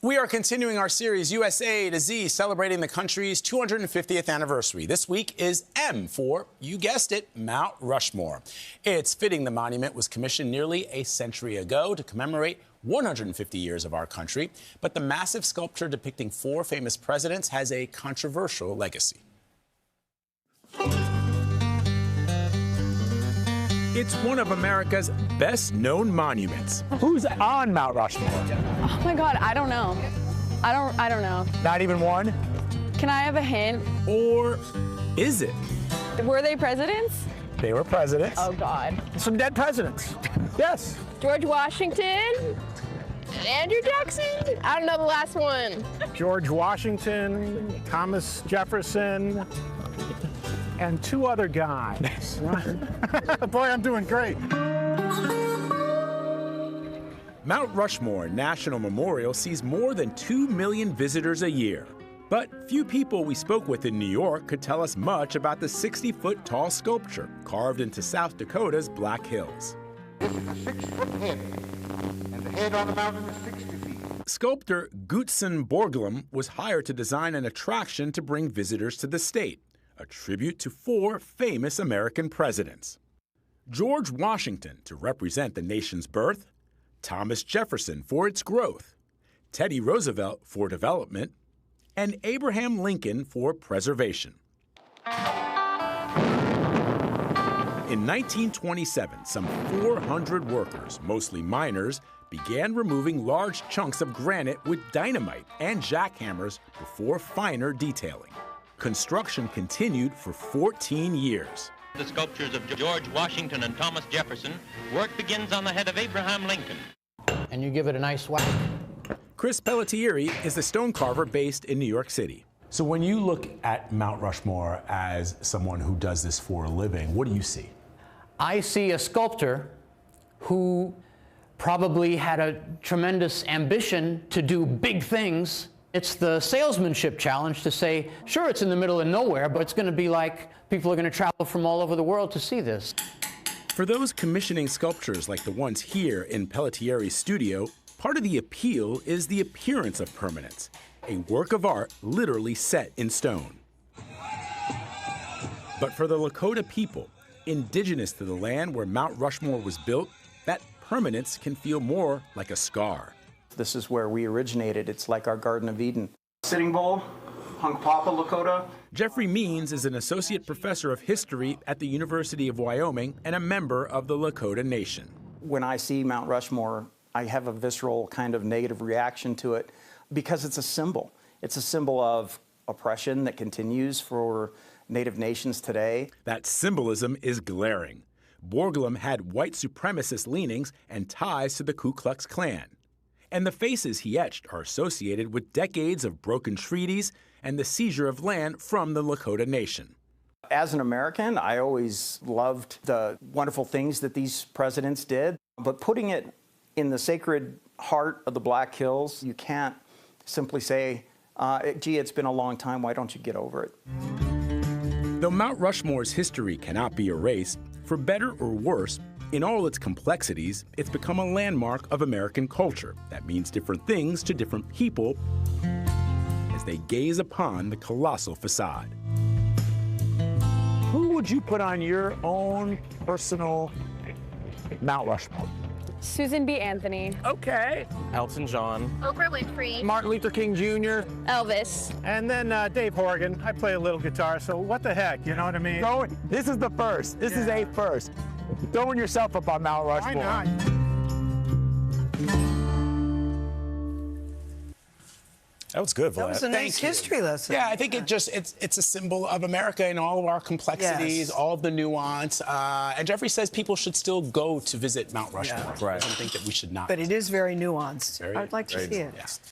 We are continuing our series, USA to Z, celebrating the country's 250th anniversary. This week is M for, you guessed it, Mount Rushmore. It's fitting the monument was commissioned nearly a century ago to commemorate 150 years of our country. But the massive sculpture depicting 4 famous presidents has a controversial legacy. It's one of America's best-known monuments. Who's on Mount Rushmore? Oh my God, I don't know. I don't know. Not even one? Can I have a hint? Or is it? Were they presidents? They were presidents. Oh God. Some dead presidents. Yes. George Washington, Andrew Jackson. I don't know the last one. George Washington, Thomas Jefferson, and 2 other guys. Boy, I'm doing great. Mount Rushmore National Memorial sees more than 2 million visitors a year. But few people we spoke with in New York could tell us much about the 60-foot tall sculpture carved into South Dakota's Black Hills. This is a 6-foot head, and the head on the mountain is 60 feet. Sculptor Gutzon Borglum was hired to design an attraction to bring visitors to the state, a tribute to 4 famous American presidents. George Washington to represent the nation's birth, Thomas Jefferson for its growth, Teddy Roosevelt for development, and Abraham Lincoln for preservation. In 1927, some 400 workers, mostly miners, began removing large chunks of granite with dynamite and jackhammers before finer detailing. Construction continued for 14 years. The sculptures of George Washington and Thomas Jefferson. Work begins on the head of Abraham Lincoln. And you give it a nice whack. Chris Pelletieri is the stone carver based in New York City. So when you look at Mount Rushmore as someone who does this for a living, what do you see? I see a sculptor who probably had a tremendous ambition to do big things. It's the salesmanship challenge to say, sure, it's in the middle of nowhere, but it's going to be like people are going to travel from all over the world to see this. For those commissioning sculptures like the ones here in Pelletieri's studio, part of the appeal is the appearance of permanence, a work of art literally set in stone. But for the Lakota people, indigenous to the land where Mount Rushmore was built, that permanence can feel more like a scar. This is where we originated. It's like our Garden of Eden. Sitting Bull, Hunkpapa Lakota. Jeffrey Means is an associate professor of history at the University of Wyoming and a member of the Lakota Nation. When I see Mount Rushmore, I have a visceral kind of negative reaction to it because it's a symbol. It's a symbol of oppression that continues for Native nations today. That symbolism is glaring. Borglum had white supremacist leanings and ties to the Ku Klux Klan. And the faces he etched are associated with decades of broken treaties and the seizure of land from the Lakota Nation. As an American, I always loved the wonderful things that these presidents did, but putting it in the sacred heart of the Black Hills, you can't simply say, gee, it's been a long time, why don't you get over it? Though Mount Rushmore's history cannot be erased, for better or worse, in all its complexities, it's become a landmark of American culture that means different things to different people as they gaze upon the colossal facade. Who would you put on your own personal Mount Rushmore? Susan B. Anthony. Okay. Elton John. Oprah Winfrey. Martin Luther King Jr. Elvis. And then Dave Horgan. I play a little guitar, so what the heck, you know what I mean? This is the first. This is a first. Throwing yourself up on Mount Rushmore. Why not? That was good, Vlad. That was a nice history lesson. Yeah, I think it's a symbol of America in all of our complexities, Yes. all of the nuance. And Jeffrey says people should still go to visit Mount Rushmore. Yeah. I don't think that we should not. But it is very nuanced. Very- I'd like to very- see it. yeah.